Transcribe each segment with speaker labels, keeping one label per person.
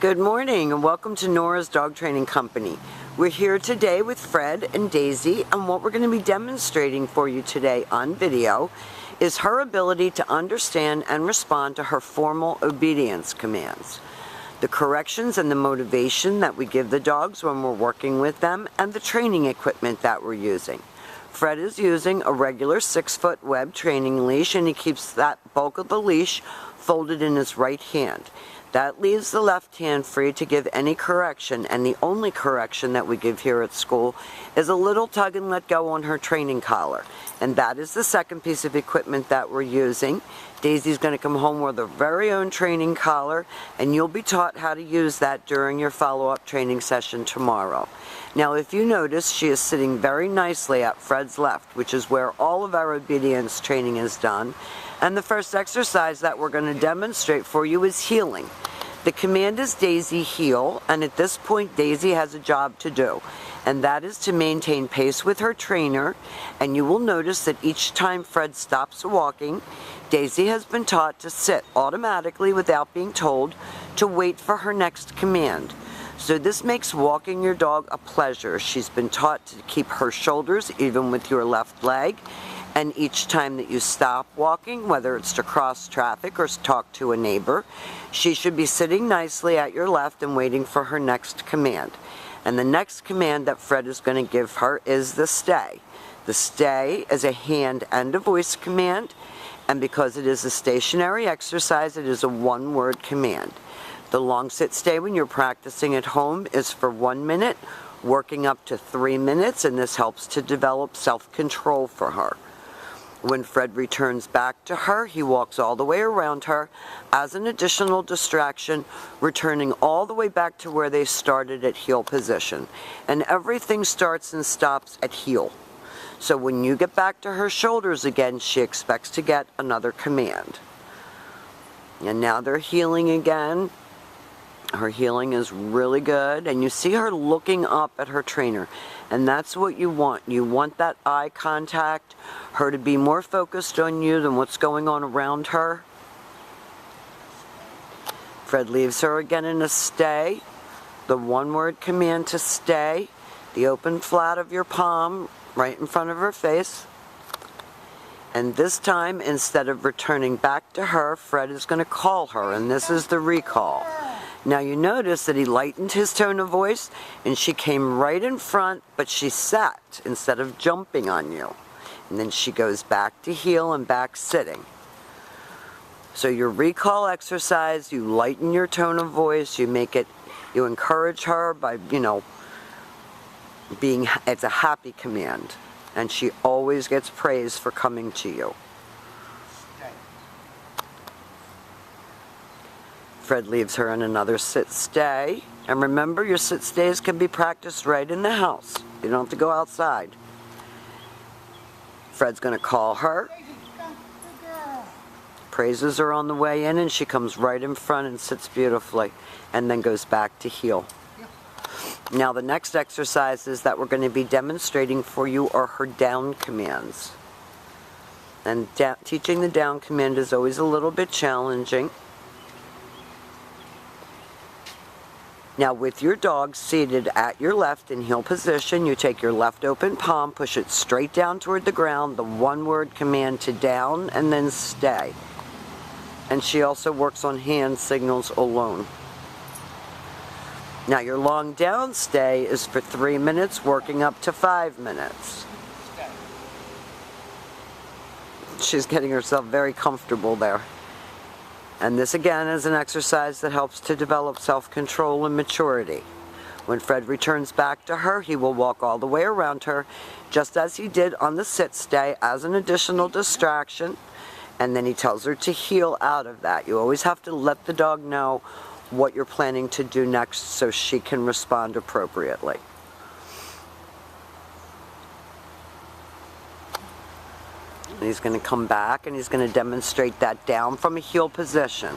Speaker 1: Good morning and welcome to Nora's Dog Training Company. We're here today with Fred and Daisy, and what we're going to be demonstrating for you today on video is her ability to understand and respond to her formal obedience commands, the corrections and the motivation that we give the dogs when we're working with them, and the training equipment that we're using. Fred is using a regular 6-foot web training leash, and he keeps that bulk of the leash folded in his right hand. That leaves the left hand free to give any correction, and the only correction that we give here at school is a little tug and let go on her training collar. And that is the second piece of equipment that we're using. Daisy's going to come home with her very own training collar, and you'll be taught how to use that during your follow-up training session tomorrow. Now, if you notice, she is sitting very nicely at Fred's left, which is where all of our obedience training is done. And the first exercise that we're going to demonstrate for you is heeling. The command is Daisy heel, and at this point Daisy has a job to do, and that is to maintain pace with her trainer. And you will notice that each time Fred stops walking, Daisy has been taught to sit automatically without being told, to wait for her next command. So this makes walking your dog a pleasure. She's been taught to keep her shoulders even with your left leg. And each time that you stop walking, whether it's to cross traffic or talk to a neighbor, she should be sitting nicely at your left and waiting for her next command. And the next command that Fred is going to give her is the stay. The stay is a hand and a voice command, and because it is a stationary exercise, it is a one-word command. The long sit stay when you're practicing at home is for 1 minute, working up to 3 minutes, and this helps to develop self-control for her. When Fred returns back to her, he walks all the way around her as an additional distraction, returning all the way back to where they started at heel position. And everything starts and stops at heel. So when you get back to her shoulders again, she expects to get another command. And now they're heeling again. Her heeling is really good, and you see her looking up at her trainer, and that's what you want. You want that eye contact, her to be more focused on you than what's going on around her. Fred leaves her again in a stay, the one-word command to stay, the open flat of your palm right in front of her face. And this time, instead of returning back to her, Fred is going to call her, and this is the recall. Now you notice that he lightened his tone of voice, and she came right in front, but she sat instead of jumping on you. And then she goes back to heel and back sitting. So your recall exercise, you lighten your tone of voice, you encourage her by, it's a happy command. And she always gets praise for coming to you. Fred leaves her in another sit-stay. And remember, your sit-stays can be practiced right in the house. You don't have to go outside. Fred's going to call her. Praises are on the way in, and she comes right in front and sits beautifully, and then goes back to heel. Now the next exercises that we're going to be demonstrating for you are her down commands. And teaching the down command is always a little bit challenging. Now with your dog seated at your left in heel position, you take your left open palm, push it straight down toward the ground, the one-word command to down, and then stay. And she also works on hand signals alone. Now your long down stay is for 3 minutes, working up to 5 minutes. She's getting herself very comfortable there. And this again is an exercise that helps to develop self-control and maturity. When Fred returns back to her, he will walk all the way around her, just as he did on the sit stay, as an additional distraction. And then he tells her to heel out of that. You always have to let the dog know what you're planning to do next so she can respond appropriately. And he's going to come back and he's going to demonstrate that down from a heel position.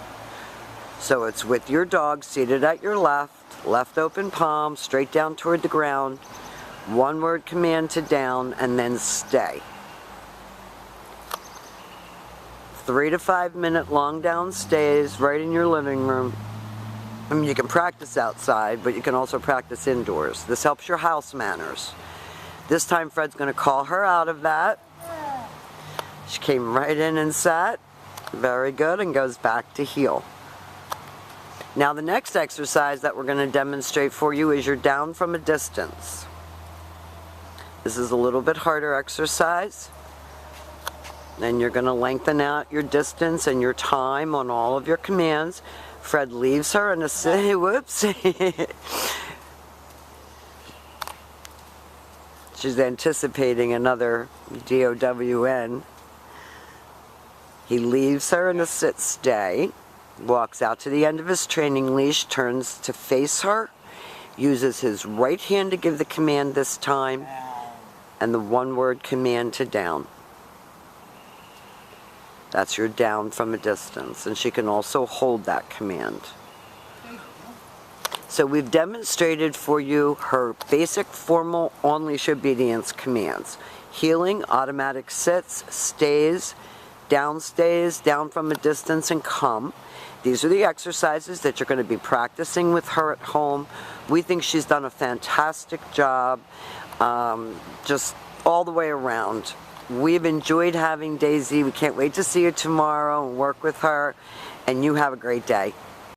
Speaker 1: So it's with your dog seated at your left open palm, straight down toward the ground, one-word command to down, and then stay. 3 to 5 minute long down stays right in your living room. I mean, you can practice outside, but you can also practice indoors. This helps your house manners. This time Fred's going to call her out of that. She came right in and sat. Very good, and goes back to heel. Now the next exercise that we're going to demonstrate for you is your down from a distance. This is a little bit harder exercise. Then you're going to lengthen out your distance and your time on all of your commands. Fred leaves her and whoops. She's anticipating another DOWN. He leaves her in a sit stay, walks out to the end of his training leash, turns to face her, uses his right hand to give the command this time, and the one-word command to down. That's your down from a distance, and she can also hold that command. So we've demonstrated for you her basic formal on-leash obedience commands. Heeling, automatic sits, stays, down from a distance, and come. These are the exercises that you're going to be practicing with her at home. We think she's done a fantastic job, just all the way around. We've enjoyed having Daisy. We can't wait to see her tomorrow and work with her. And you have a great day.